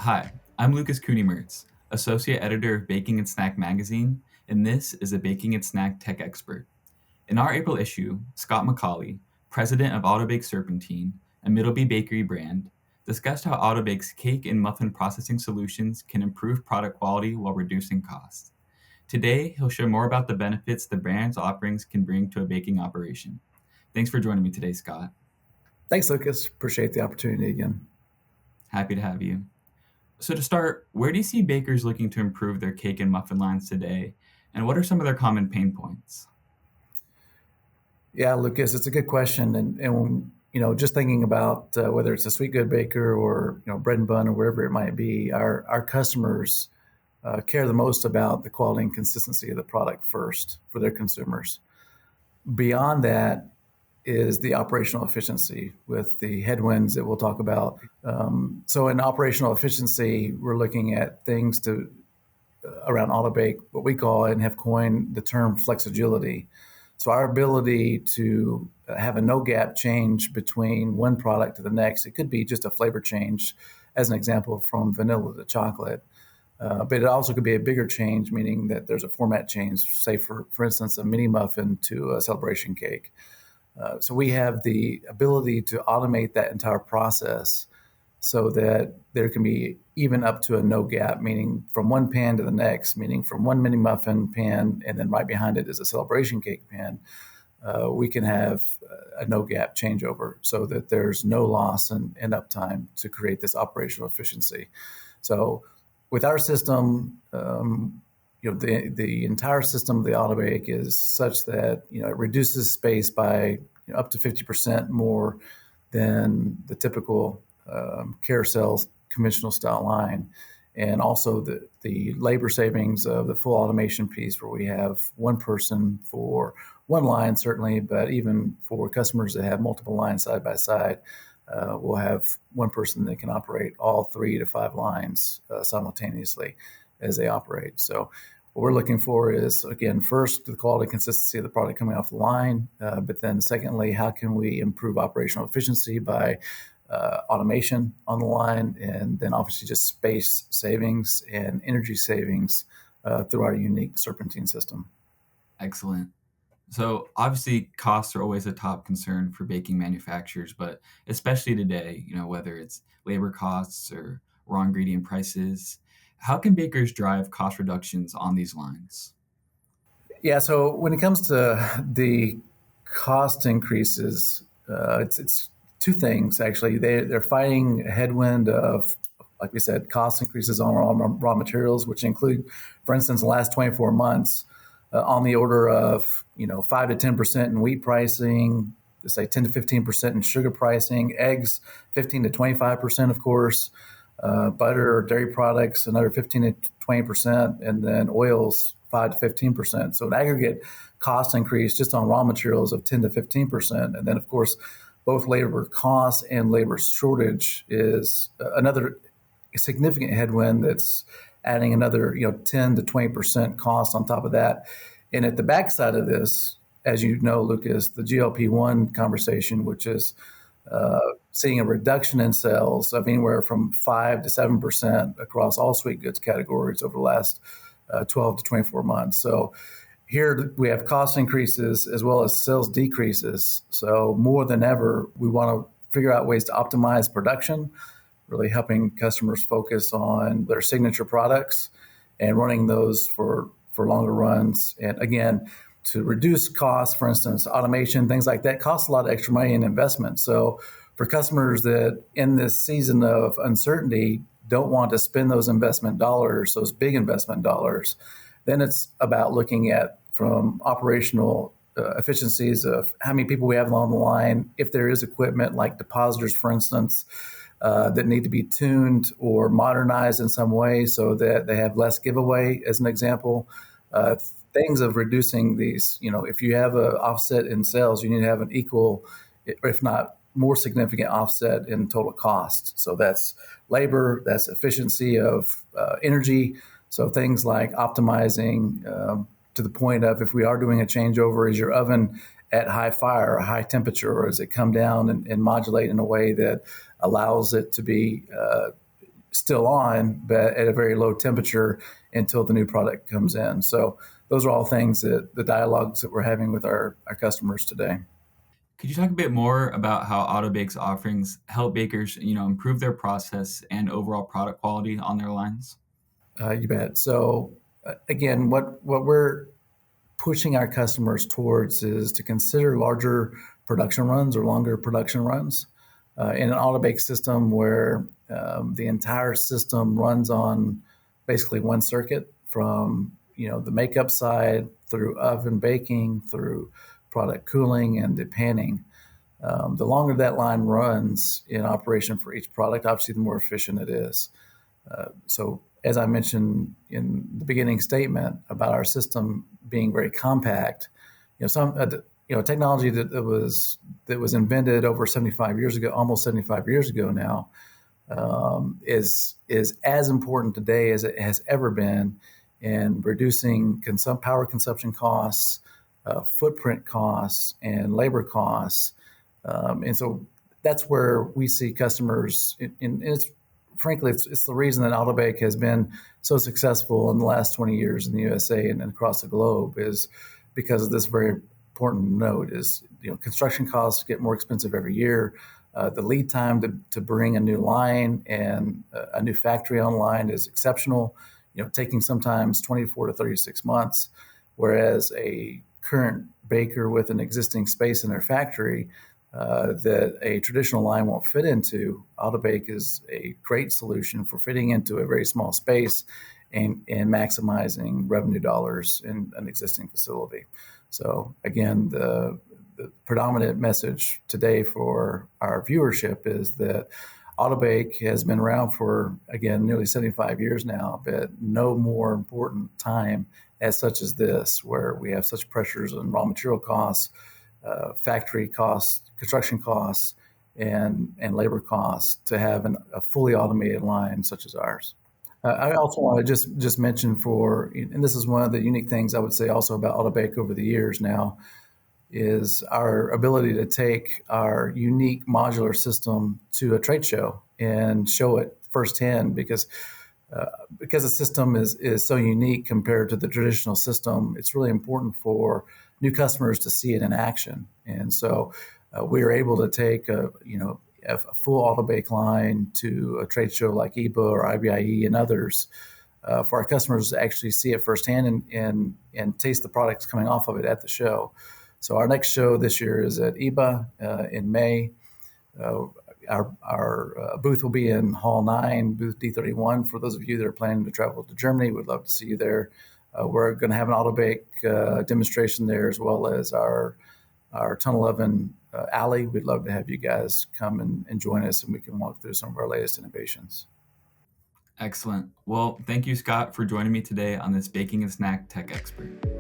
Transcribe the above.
Hi, I'm Lucas Cuni-Mertz, Associate Editor of Baking and Snack Magazine, and this is a Baking and Snack Tech Expert. In our April issue, Scott McCally, President of Auto-Bake Serpentine, a Middleby Bakery brand, discussed how Auto-Bake's cake and muffin processing solutions can improve product quality while reducing costs. Today, he'll share more about the benefits the brand's offerings can bring to a baking operation. Thanks for joining me today, Scott. Thanks, Lucas. Appreciate the opportunity again. Happy to have you. So to start, where do you see bakers looking to improve their cake and muffin lines today, and what are some of their common pain points? Yeah, Lucas, it's a good question. Just thinking about whether it's a sweet good baker or bread and bun or wherever it might be, our customers care the most about the quality and consistency of the product first for their consumers. Beyond that is the operational efficiency with the headwinds that we'll talk about. So in operational efficiency, we're looking at things to around Auto-Bake, what we call and have coined the term flex agility. So our ability to have a no gap change between one product to the next, it could be just a flavor change, as an example, from vanilla to chocolate. But it also could be a bigger change, meaning that there's a format change, say, for instance, a mini muffin to a celebration cake. So we have the ability to automate that entire process so that there can be even up to a no gap, meaning from one pan to the next, meaning from one mini muffin pan and then right behind it is a celebration cake pan. We can have a no gap changeover so that there's no loss in uptime to create this operational efficiency. So with our system, the entire system of the Auto-Bake is such that it reduces space by up to 50% more than the typical carousel conventional style line, and also the labor savings of the full automation piece where we have one person for one line, certainly, but even for customers that have multiple lines side by side, we'll have one person that can operate all 3 to 5 lines simultaneously as they operate. So what we're looking for is, again, first, the quality and consistency of the product coming off the line, but then secondly, how can we improve operational efficiency by automation on the line, and then obviously just space savings and energy savings through our unique serpentine system. Excellent. So obviously costs are always a top concern for baking manufacturers, but especially today, whether it's labor costs or raw ingredient prices, how can bakers drive cost reductions on these lines? Yeah, so when it comes to the cost increases, it's two things actually. They're fighting a headwind of, like we said, cost increases on raw materials, which include, for instance, the last 24 months, on the order of 5 to 10% in wheat pricing, say 10 to 15% in sugar pricing, eggs 15 to 25%, of course, butter or dairy products another 15 to 20%, and then oils 5 to 15%. So an aggregate cost increase just on raw materials of 10 to 15%, and then of course both labor costs and labor shortage is another significant headwind that's adding another 10 to 20% cost on top of that. And at the backside of this, as you know, Lucas, the GLP-1 conversation, which is seeing a reduction in sales of anywhere from 5 to 7% across all sweet goods categories over the last 12 to 24 months. So here we have cost increases as well as sales decreases. So more than ever, we want to figure out ways to optimize production, really helping customers focus on their signature products and running those for longer runs. And again, to reduce costs, for instance, automation, things like that costs a lot of extra money and investment. So for customers that in this season of uncertainty don't want to spend those investment dollars, those big investment dollars, then it's about looking at from operational efficiencies of how many people we have on the line, if there is equipment like depositors, for instance, that need to be tuned or modernized in some way so that they have less giveaway, as an example. Things of reducing these, if you have an offset in sales, you need to have an equal, if not more significant offset in total cost. So that's labor, that's efficiency of energy. So things like optimizing to the point of if we are doing a changeover, is your oven at high fire or high temperature, or does it come down and modulate in a way that allows it to be still on, but at a very low temperature until the new product comes in. So those are all things that the dialogues that we're having with our customers today. Could you talk a bit more about how Auto-Bake's offerings help bakers, improve their process and overall product quality on their lines? You bet. So again, what we're pushing our customers towards is to consider larger production runs or longer production runs in an auto-bake system where the entire system runs on basically one circuit from the makeup side through oven baking through product cooling and the panning. The longer that line runs in operation for each product, obviously the more efficient it is. So, as I mentioned in the beginning statement about our system being very compact, technology that was invented over 75 years ago, almost 75 years ago now, is as important today as it has ever been in reducing power consumption costs, footprint costs, and labor costs. And so that's where we see customers, and it's frankly, it's the reason that Auto-Bake has been so successful in the last 20 years in the USA and across the globe is because of this very important note is, construction costs get more expensive every year. The lead time to bring a new line and a new factory online is exceptional, taking sometimes 24 to 36 months, whereas a current baker with an existing space in their factory that a traditional line won't fit into, Auto-Bake is a great solution for fitting into a very small space and maximizing revenue dollars in an existing facility. So again, the predominant message today for our viewership is that Auto-Bake has been around for, again, nearly 75 years now, but no more important time as such as this, where we have such pressures on raw material costs, factory costs, construction costs, and labor costs to have a fully automated line such as ours. I also want to just mention and this is one of the unique things I would say also about Auto-Bake over the years now, is our ability to take our unique modular system to a trade show and show it firsthand because the system is so unique compared to the traditional system. It's really important for new customers to see it in action, and so we are able to take a full Auto-Bake line to a trade show like EBA or IBIE and others for our customers to actually see it firsthand and taste the products coming off of it at the show. So our next show this year is at EBA in May. Our booth will be in Hall 9, booth D31. For those of you that are planning to travel to Germany, we'd love to see you there. We're going to have an Auto-Bake demonstration there, as well as our Tunnel Oven alley. We'd love to have you guys come and join us, and we can walk through some of our latest innovations. Excellent. Well, thank you, Scott, for joining me today on this Baking and Snack Tech Expert.